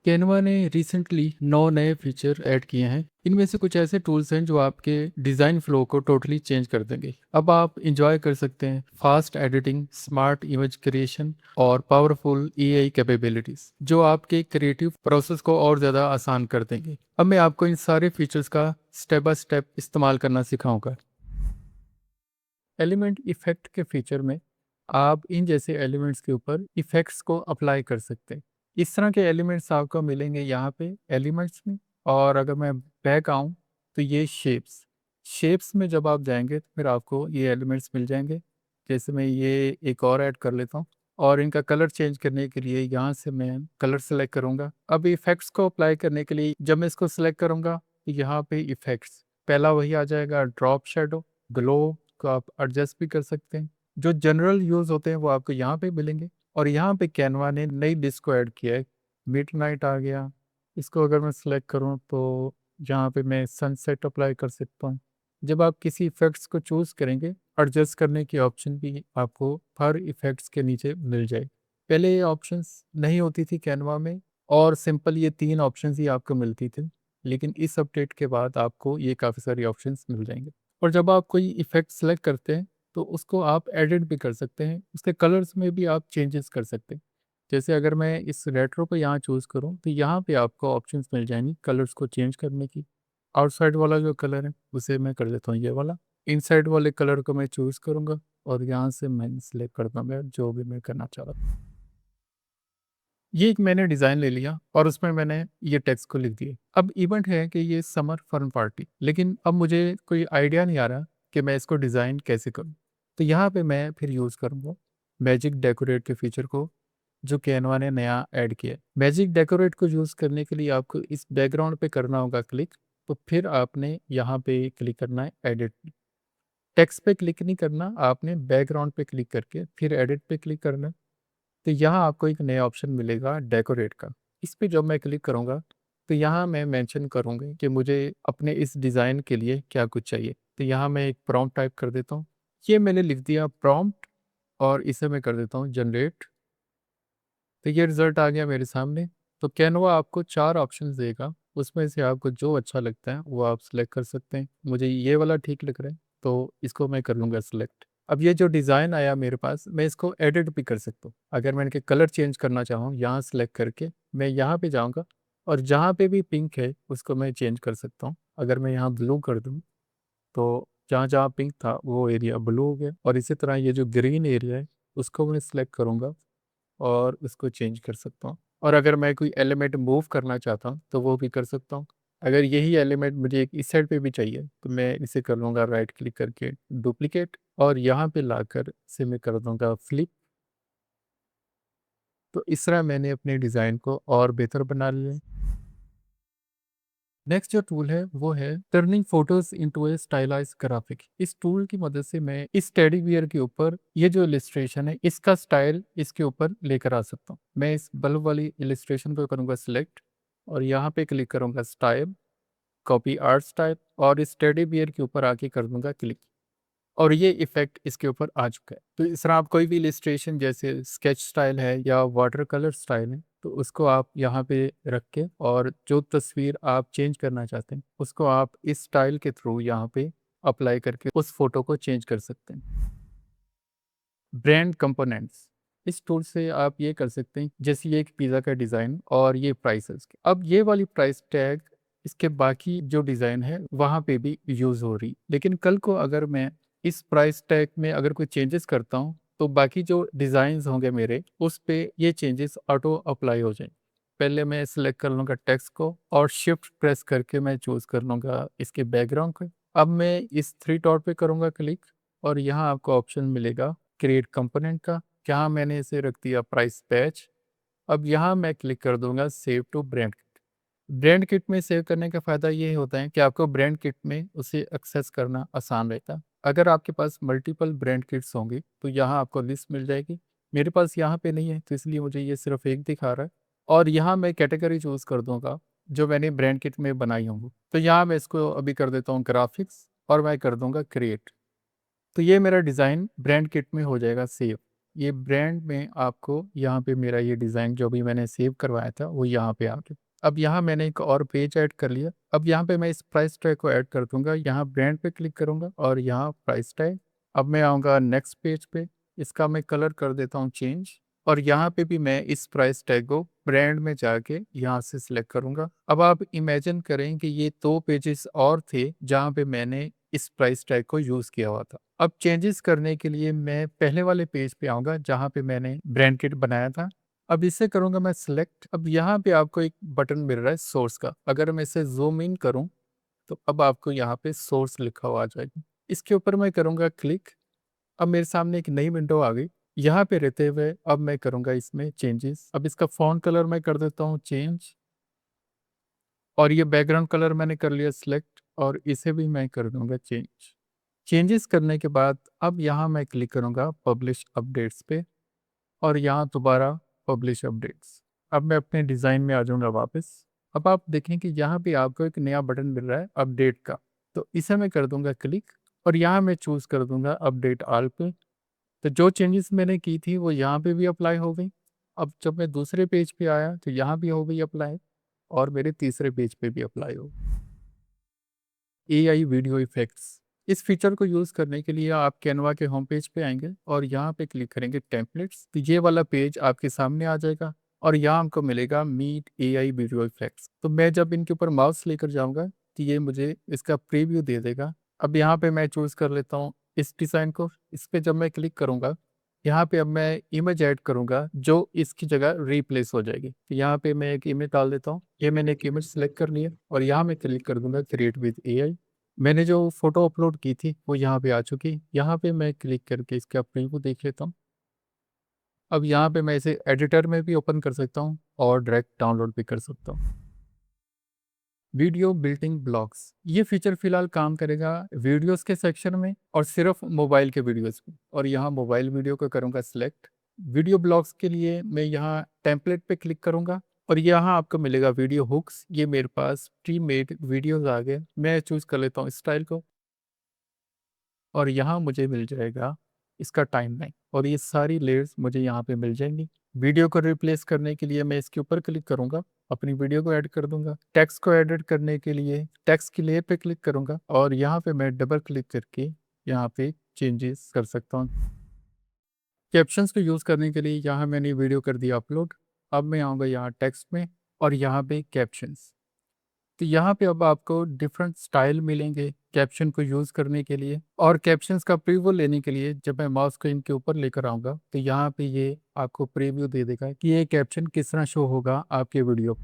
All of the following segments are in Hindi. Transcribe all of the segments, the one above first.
कैनवा ने रिसेंटली 9 नए फीचर ऐड किए हैं। इनमें से कुछ ऐसे टूल्स हैं जो आपके डिज़ाइन फ्लो को टोटली चेंज कर देंगे। अब आप इंजॉय कर सकते हैं fast editing, smart image creation और पावरफुल एआई कैपेबिलिटीज जो आपके क्रिएटिव प्रोसेस को और ज़्यादा आसान कर देंगे। अब मैं आपको इन सारे फीचर्स का स्टेप बाय स्टेप इस्तेमाल करना सिखाऊंगा। एलिमेंट इफेक्ट के फीचर में आप इन जैसे एलिमेंट्स के ऊपर इफेक्ट्स को अप्लाई कर सकते हैं। इस तरह के एलिमेंट्स आपको मिलेंगे यहाँ पे एलिमेंट्स में। और अगर मैं बैक आऊँ तो ये शेप्स शेप्स में जब आप जाएंगे तो फिर आपको ये एलिमेंट्स मिल जाएंगे। जैसे मैं ये एक और ऐड कर लेता हूँ और इनका कलर चेंज करने के लिए यहाँ से मैं कलर सेलेक्ट करूँगा। अब इफेक्ट्स को अप्लाई करने के लिए जब मैं इसको सेलेक्ट करूँगा तो यहाँ पे इफेक्ट्स पहला वही आ जाएगा, ड्रॉप शेडो, ग्लो को आप एडजस्ट भी कर सकते हैं। जो जनरल यूज़ होते हैं वो आपको यहाँ पे मिलेंगे। और यहाँ पे कैनवा ने नई डिस्क को ऐड किया है, मिडनाइट आ गया। इसको अगर मैं सेलेक्ट करूँ तो यहाँ पे मैं सनसेट अप्लाई कर सकता हूँ। जब आप किसी इफेक्ट्स को चूज़ करेंगे, एडजस्ट करने की ऑप्शन भी आपको हर इफेक्ट्स के नीचे मिल जाए। पहले ये ऑप्शंस नहीं होती थी कैनवा में और सिंपल ये 3 ऑप्शंस ही आपको मिलती थी। लेकिन इस अपडेट के बाद आपको ये काफ़ी सारी ऑप्शंस मिल जाएंगे। और जब आप कोई इफ़ेक्ट सेलेक्ट करते हैं तो उसको आप एडिट भी कर सकते हैं, उसके कलर्स में भी आप चेंजेस कर सकते हैं। जैसे अगर मैं इस रेट्रो को यहाँ चूज़ करूँ तो यहाँ पे आपको ऑप्शंस मिल जाएंगी कलर्स को चेंज करने की। आउटसाइड वाला जो कलर है उसे मैं कर देता हूँ ये वाला। इनसाइड वाले कलर को मैं चूज़ करूँगा और यहाँ से मैं सिलेक्ट करता हूँ मैं जो भी मैं करना चाह रहा हूँ। ये एक मैंने डिज़ाइन ले लिया और उसमें मैंने ये टेक्स्ट को लिख दिया। अब इवेंट है कि ये समर फन पार्टी, लेकिन अब मुझे कोई आइडिया नहीं आ रहा कि मैं इसको डिज़ाइन कैसे करूँ। तो यहाँ पे मैं फिर यूज़ करूँगा मैजिक डेकोरेट के फीचर को, जो कैनवा ने नया ऐड किया है। मैजिक डेकोरेट को यूज़ करने के लिए आपको इस बैकग्राउंड पे करना होगा क्लिक, तो फिर आपने यहाँ पे क्लिक करना है एडिट। टेक्स्ट पे क्लिक नहीं करना, आपने बैकग्राउंड पे क्लिक करके फिर एडिट पे क्लिक करना है। तो यहाँ आपको एक नया ऑप्शन मिलेगा डेकोरेट का। इस पे जब मैं क्लिक करूँगा तो यहाँ मैं मेंशन करूँगा कि मुझे अपने इस डिज़ाइन के लिए क्या कुछ चाहिए। तो यहाँ मैं एक प्रॉम्प्ट टाइप कर देता हूँ। ये मैंने लिख दिया प्रॉम्प्ट और इसे मैं कर देता हूँ जनरेट। तो ये रिज़ल्ट आ गया मेरे सामने। तो कैनवा आपको 4 ऑप्शंस देगा, उसमें से आपको जो अच्छा लगता है वो आप सेलेक्ट कर सकते हैं। मुझे ये वाला ठीक लग रहा है तो इसको मैं कर लूँगा सेलेक्ट। अब ये जो डिज़ाइन आया मेरे पास, मैं इसको एडिट भी कर सकता हूँ। अगर मैं इनके कलर चेंज करना चाहूँ, यहाँ सेलेक्ट करके मैं यहाँ पे जाऊँगा और जहाँ पे भी पिंक है उसको मैं चेंज कर सकता हूँ। अगर मैं यहाँ ब्लू कर दूँ तो जहाँ-जहाँ पिंक था वो एरिया ब्लू हो गया। और इसी तरह ये जो ग्रीन एरिया है उसको मैं सिलेक्ट करूँगा और उसको चेंज कर सकता हूँ। और अगर मैं कोई एलिमेंट मूव करना चाहता हूँ तो वो भी कर सकता हूँ। अगर यही एलिमेंट मुझे एक इस साइड पे भी चाहिए तो मैं इसे कर लूँगा राइट क्लिक करके डुप्लीकेट और यहाँ पे लाकर इसे मैं कर दूँगा फ्लिप। तो इस तरह मैंने अपने डिज़ाइन को और बेहतर बना लिया। नेक्स्ट जो टूल है वो है टर्निंग फोटोज इनटू ए स्टाइलाइज्ड ग्राफिक। इस टूल की मदद से मैं इस टेडी बियर के ऊपर ये जो इलिस्ट्रेशन है इसका स्टाइल इसके ऊपर लेकर आ सकता हूँ। मैं इस बल्ब वाली इलिस्ट्रेशन को करूँगा सिलेक्ट और यहाँ पे क्लिक करूँगा स्टाइल, कॉपी आर्ट स्टाइल और इस टेडी बियर के ऊपर आके कर दूंगा क्लिक और ये इफेक्ट इसके ऊपर आ चुका है। तो इस तरह आप कोई भी इलिस्ट्रेशन जैसे स्केच स्टाइल है या वाटर कलर स्टाइल है तो उसको आप यहाँ पे रख के और जो तस्वीर आप चेंज करना चाहते हैं उसको आप इस स्टाइल के थ्रू यहाँ पे अप्लाई करके उस फोटो को चेंज कर सकते हैं। ब्रांड कंपोनेंट्स, इस टूल से आप ये कर सकते हैं जैसे ये एक पिज़्ज़ा का डिज़ाइन और ये प्राइस है इसकी। अब ये वाली प्राइस टैग इसके बाकी जो डिज़ाइन है वहाँ पे भी यूज़ हो रही, लेकिन कल को अगर मैं इस प्राइस टैग में अगर कोई चेंजेस करता हूँ तो बाकी जो डिज़ाइंस होंगे मेरे उस पे ये चेंजेस ऑटो अप्लाई हो जाएंगे। पहले मैं सेलेक्ट कर लूँगा टेक्स्ट को और शिफ्ट प्रेस करके मैं चूज़ कर लूँगा इसके बैकग्राउंड को। अब मैं इस 3 डॉट पे करूँगा क्लिक और यहाँ आपको ऑप्शन मिलेगा क्रिएट कंपोनेंट का, जहाँ मैंने इसे रख दिया प्राइस पैच। अब यहाँ मैं क्लिक कर दूंगा save to brand kit. Brand kit में सेव करने का फ़ायदा ये होता है कि आपको ब्रांड किट में उसे एक्सेस करना आसान रहता है। अगर आपके पास मल्टीपल ब्रांड किट्स होंगी तो यहाँ आपको लिस्ट मिल जाएगी। मेरे पास यहाँ पे नहीं है तो इसलिए मुझे ये सिर्फ एक दिखा रहा है। और यहाँ मैं कैटेगरी चूज़ कर दूंगा जो मैंने ब्रांड किट में बनाई होंगी। तो यहाँ मैं इसको अभी कर देता हूँ ग्राफिक्स और मैं कर दूंगा क्रिएट। तो ये मेरा डिज़ाइन ब्रांड किट में हो जाएगा सेव। ये ब्रांड में आपको यहाँ पे मेरा ये डिज़ाइन जो भी मैंने सेव करवाया था वो यहाँ पे आ गया। अब यहाँ मैंने एक और पेज ऐड कर लिया। अब यहाँ पे मैं इस प्राइस टैग को ऐड कर दूँगा, यहाँ ब्रांड पे क्लिक करूँगा और यहाँ प्राइस टैग। अब मैं आऊँगा नेक्स्ट पेज पे, इसका मैं कलर कर देता हूँ चेंज और यहाँ पे भी मैं इस प्राइस टैग को ब्रांड में जाके यहाँ से सिलेक्ट करूँगा। अब आप इमेजिन करें कि ये 2 पेजेस और थे जहाँ पे मैंने इस प्राइस टैग को यूज़ किया हुआ था। अब चेंजेस करने के लिए मैं पहले वाले पेज पे आऊँगा जहाँ पे मैंने ब्रांड किट बनाया था। अब इसे करूँगा मैं सिलेक्ट। अब यहाँ पे आपको एक बटन मिल रहा है सोर्स का। अगर मैं इसे ज़ूम इन करूँ तो अब आपको यहाँ पे सोर्स लिखा हुआ आ जाएगा। इसके ऊपर मैं करूँगा क्लिक। अब मेरे सामने एक नई विंडो आ गई। यहाँ पे रहते हुए अब मैं करूँगा इसमें चेंजेस। अब इसका फ़ॉन्ट कलर मैं कर देता हूँ चेंज और ये बैकग्राउंड कलर मैंने कर लिया सिलेक्ट और इसे भी मैं कर दूँगा चेंज। चेंजेस करने के बाद अब यहाँ मैं क्लिक करूँगा पब्लिश अपडेट्स पे और यहाँ दोबारा पब्लिश अपडेट्स। अब मैं अपने डिज़ाइन में आ जाऊँगा वापस। अब आप देखें कि यहाँ पे आपको एक नया बटन मिल रहा है अपडेट का, तो इसे मैं कर दूँगा क्लिक और यहाँ मैं चूज़ कर दूँगा अपडेट ऑल पे। तो जो चेंजेस मैंने की थी वो यहाँ पे भी अप्लाई हो गई। अब जब मैं दूसरे पेज पे आया तो यहाँ भी हो गई अप्लाई और मेरे तीसरे पेज पे भी अप्लाई हो गई। AI video effects. इस फीचर को यूज़ करने के लिए आप कैनवा के होम पेज पे आएँगे और यहाँ पे क्लिक करेंगे टेम्पलेट्स, तो ये वाला पेज आपके सामने आ जाएगा और यहाँ आपको मिलेगा मीट एआई वीडियो इफ़ेक्ट्स। तो मैं जब इनके ऊपर माउस लेकर जाऊँगा, तो ये मुझे इसका प्रीव्यू दे देगा। अब यहाँ पे मैं चूज़ कर लेता हूँ इस डिज़ाइन को, इस पे जब मैं क्लिक करूँगा, यहाँ पे अब मैं इमेज ऐड करूँगा जो इसकी जगह रिप्लेस हो जाएगी। तो यहाँ पे मैं एक इमेज डाल देता हूँ। ये मैंने एक इमेज सेलेक्ट कर लिया और यहाँ मैं क्लिक कर दूँगा क्रिएट विद एआई। मैंने जो फ़ोटो अपलोड की थी, वो यहाँ पे आ चुकी। यहाँ पे मैं क्लिक करके इसका प्रीव्यू देख लेता हूँ। अब यहाँ पे मैं इसे एडिटर में भी ओपन कर सकता हूँ और डायरेक्ट डाउनलोड भी कर सकता हूँ। वीडियो बिल्डिंग ब्लॉक्स, ये फीचर फ़िलहाल काम करेगा वीडियोज़ के सेक्शन में और सिर्फ़ मोबाइल के वीडियोज़ में और यहाँ मोबाइल वीडियो को करूँगा सिलेक्ट। वीडियो ब्लॉक्स के लिए मैं यहाँ टेम्पलेट पे क्लिक करूँगा और यहाँ आपको मिलेगा वीडियो हुक्स। ये मेरे पास प्री मेड वीडियोज़ आ गए। मैं चूज़ कर लेता हूँ स्टाइल को और यहाँ मुझे मिल जाएगा इसका टाइमलाइन और ये सारी लेयर्स मुझे यहाँ पे मिल जाएंगी। वीडियो को रिप्लेस करने के लिए मैं इसके ऊपर क्लिक करूँगा, अपनी वीडियो को ऐड कर दूंगा। टेक्स्ट को एडिट करने के लिए टेक्स्ट की लेयर पे क्लिक करूँगा और यहाँ पे मैं डबल क्लिक करके यहाँ पे चेंजेस कर सकता हूँ। कैप्शंस को यूज़ करने के लिए यहाँ मैंने वीडियो कर दिया अपलोड। अब मैं आऊँगा यहाँ टेक्स्ट में और यहाँ पे कैप्शंस। तो यहाँ पे अब आपको डिफरेंट स्टाइल मिलेंगे कैप्शन को यूज़ करने के लिए और कैप्शंस का प्रीव्यू लेने के लिए जब मैं माउस को इनके ऊपर लेकर आऊँगा तो यहाँ पे ये आपको प्रीव्यू दे देगा कि ये कैप्शन किस तरह शो होगा आपके video.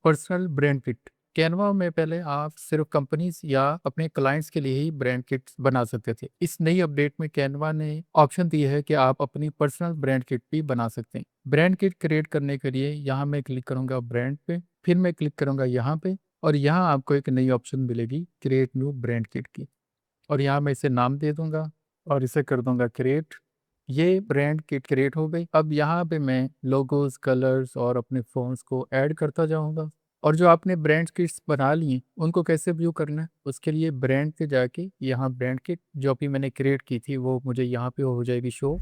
Personal brand kit, Canva में पहले आप सिर्फ कंपनीज या अपने क्लाइंट्स के लिए ही ब्रांड किट्स बना सकते थे। इस नई अपडेट में कैनवा ने ऑप्शन दिया है कि आप अपनी पर्सनल ब्रांड किट भी बना सकते हैं। ब्रांड किट क्रिएट करने के लिए यहाँ मैं क्लिक करूंगा ब्रांड पे, फिर मैं क्लिक करूंगा यहाँ पे और यहाँ आपको एक नई ऑप्शन मिलेगी क्रिएट न्यू ब्रांड किट की और यहाँ मैं इसे नाम दे दूंगा और इसे कर दूंगा क्रिएट। ये ब्रांड किट क्रिएट हो गई। अब यहाँ पे मैं लोगोस, कलर्स और अपने फ़ॉन्ट्स को ऐड करता जाऊँगा और जो आपने ब्रांड किट्स बना ली हैं, उनको कैसे व्यू करना है, उसके लिए ब्रांड पे जाके यहाँ ब्रांड किट जो अभी मैंने क्रिएट की थी, वो मुझे यहाँ पे हो जाएगी शो।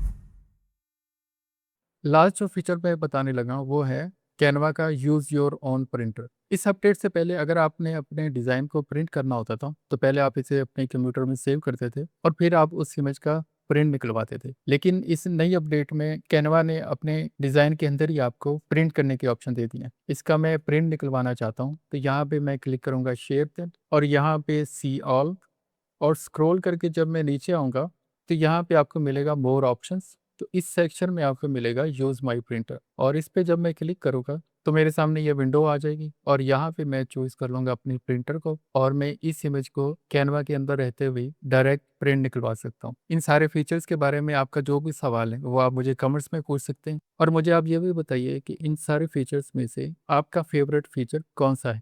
लास्ट जो फीचर मैं बताने लगा हूँ वो है कैनवा का यूज़ योर ओन प्रिंटर। इस अपडेट से पहले अगर आपने अपने डिज़ाइन को प्रिंट करना होता था तो पहले आप इसे अपने कंप्यूटर में सेव करते थे और फिर आप उस इमेज का प्रिंट निकलवाते थे। लेकिन इस नई अपडेट में कैनवा ने अपने डिज़ाइन के अंदर ही आपको प्रिंट करने के ऑप्शन दे दिए हैं। इसका मैं प्रिंट निकलवाना चाहता हूँ तो यहाँ पे मैं क्लिक करूँगा शेयर पे और यहाँ पे सी ऑल और स्क्रॉल करके जब मैं नीचे आऊँगा, तो यहाँ पे आपको मिलेगा मोर ऑप्शंस। तो इस सेक्शन में आपको मिलेगा यूज़ माय प्रिंटर और इस पे जब मैं क्लिक करूँगा, तो मेरे सामने ये विंडो आ जाएगी और यहाँ पे मैं चूज़ कर लूँगा अपनी प्रिंटर को और मैं इस इमेज को कैनवा के अंदर रहते हुए डायरेक्ट प्रिंट निकलवा सकता हूँ। इन सारे फीचर्स के बारे में आपका जो भी सवाल है, वो आप मुझे कमेंट्स में पूछ सकते हैं और मुझे आप ये भी बताइए कि इन सारे फीचर्स में से आपका फ़ेवरेट फीचर कौन-सा है?